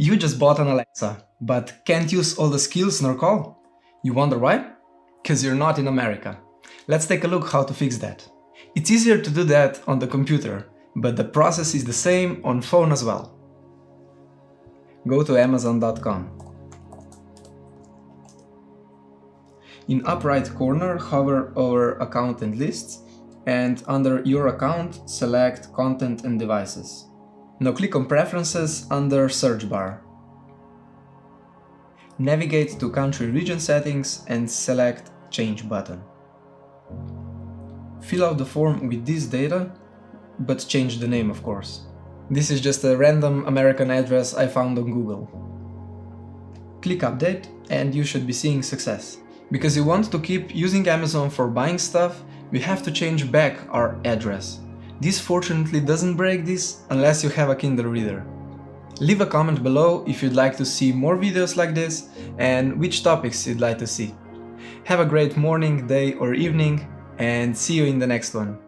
You just bought an Alexa, but can't use all the skills nor call? You wonder why? Because you're not in America. Let's take a look how to fix that. It's easier to do that on the computer, but the process is the same on phone as well. Go to Amazon.com. In upper right corner, hover over Account and Lists, and under Your Account, select Content and Devices. Now click on Preferences under Search bar. Navigate to Country Region Settings and select Change button. Fill out the form with this data, but change the name, of course. This is just a random American address I found on Google. Click Update and you should be seeing success. Because you want to keep using Amazon for buying stuff, we have to change back our address. This fortunately doesn't break this unless you have a Kindle reader. Leave a comment below if you'd like to see more videos like this and which topics you'd like to see. Have a great morning, day or evening, and see you in the next one.